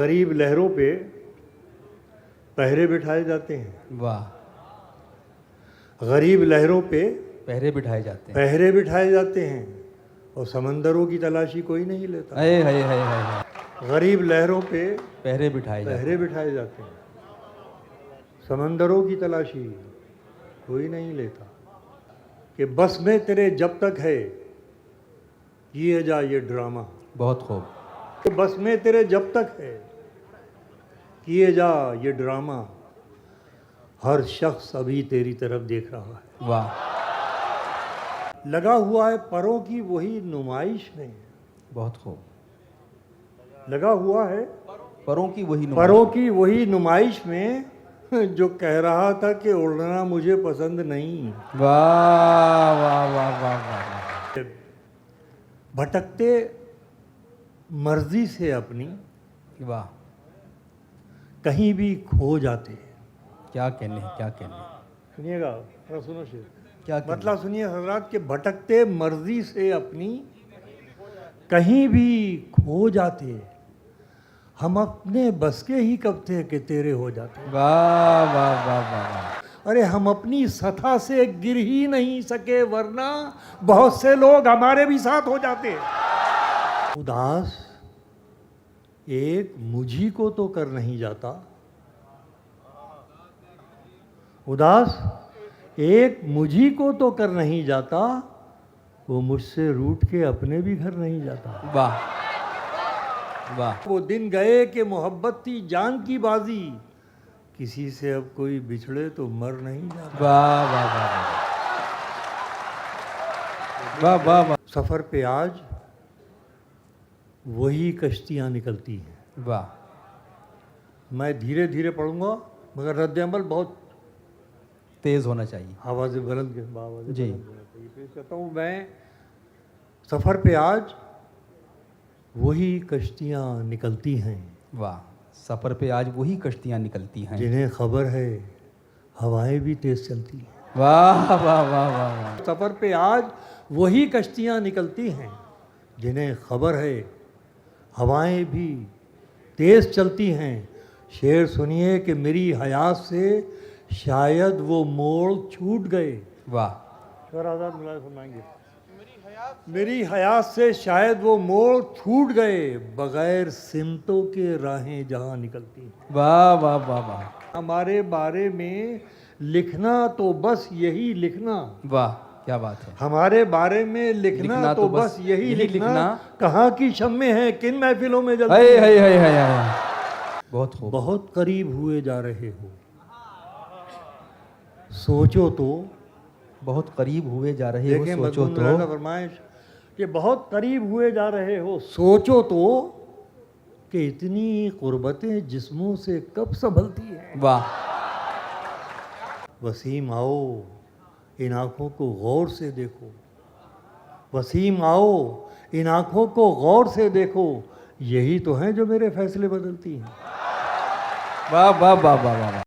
गरीब लहरों पे पहरे बिठाए जाते हैं। वाह। गरीब लहरों पे पहरे बिठाए जाते हैं। पहरे बिठाए जाते हैं और समंदरों की तलाशी कोई नहीं लेता। हाय हाय हाय हाय। गरीब लहरों पे पहरे बिठाए जाते पहरे बिठाए जाते हैं, समंदरों की तलाशी कोई नहीं लेता। कि बस में तेरे जब तक है किए जा ये ड्रामा। बहुत खूब। कि बस में तेरे जब तक है किए जा ये ड्रामा। हर शख्स अभी तेरी तरफ देख रहा है। वाह। लगा हुआ है परों की वही नुमाइश में। बहुत खूब। लगा हुआ है परों की वही परों की वही नुमाइश में जो कह रहा था कि उड़ना मुझे पसंद नहीं। वाह वाह वाह वाह वाह। भटकते मर्जी से अपनी वाह। कहीं भी खो जाते। क्या कहने क्या कहने। सुनिएगा, थोड़ा सुनो शेर। क्या कहने? मतलब सुनिए हजरात के भटकते मर्जी से अपनी कहीं भी खो जाते। हम अपने बस के ही कब थे कि तेरे हो जाते। वाह वाह वाह वाह। अरे हम अपनी सतह से गिर ही नहीं सके वरना बहुत से लोग हमारे भी साथ हो जाते। उदास एक मुझी को तो कर नहीं जाता। उदास एक मुझी को तो कर नहीं जाता। वो मुझसे रूठ के अपने भी घर नहीं जाता। वाह वाह। वो दिन गए कि मोहब्बत थी जान की बाजी। किसी से अब कोई बिछड़े तो मर नहीं जाता। वाह वाह वाह वाह वाह वाह। सफ़र पे आज वही कश्तियाँ निकलती हैं। वाह। मैं धीरे धीरे पढ़ूंगा मगर रद्द-ए-अमल बहुत तेज होना चाहिए। आवाज़ें बुलंद जी। पेश करता हूँ मैं। सफ़र पे आज वही कश्तियाँ निकलती हैं वाह। सफ़र पे आज वही कश्तियाँ निकलती हैं जिन्हें खबर है हवाएं भी तेज चलती हैं। वाह वाह वाह वाह वाह। सफ़र पे आज वही कश्तियाँ निकलती हैं जिन्हें खबर है हवाएं भी तेज़ चलती हैं। शेर सुनिए कि मेरी हयात से शायद वो मोड़ छूट गए। वाह। आज़ाद फरमाएंगे मेरी हयात से शायद वो मोड़ छूट गए बगैर सिमतों के राहें जहाँ निकलती हैं। वाह वाह वाह वाह। हमारे बारे में लिखना तो बस यही लिखना। वाह क्या बात है। हमारे बारे में लिखना तो बस यही लिखना। कहाँ की शम्में हैं किन महफिलों में जलती हाय हैं। हाय हाय हाय हाय। बहुत खूब। बहुत करीब हुए जा रहे हो सोचो तो। बहुत करीब हुए जा रहे हो देखें सोचो मजमून तो। फरमाइश कि बहुत करीब हुए जा रहे हो सोचो तो कि इतनी कुर्बतें जिस्मों से कब संभलती हैं। वाह। वसीम आओ इन आँखों को गौर से देखो। वसीम आओ इन आँखों को गौर से देखो। यही तो हैं जो मेरे फैसले बदलती हैं। वाह वाह वाह वाह वाह।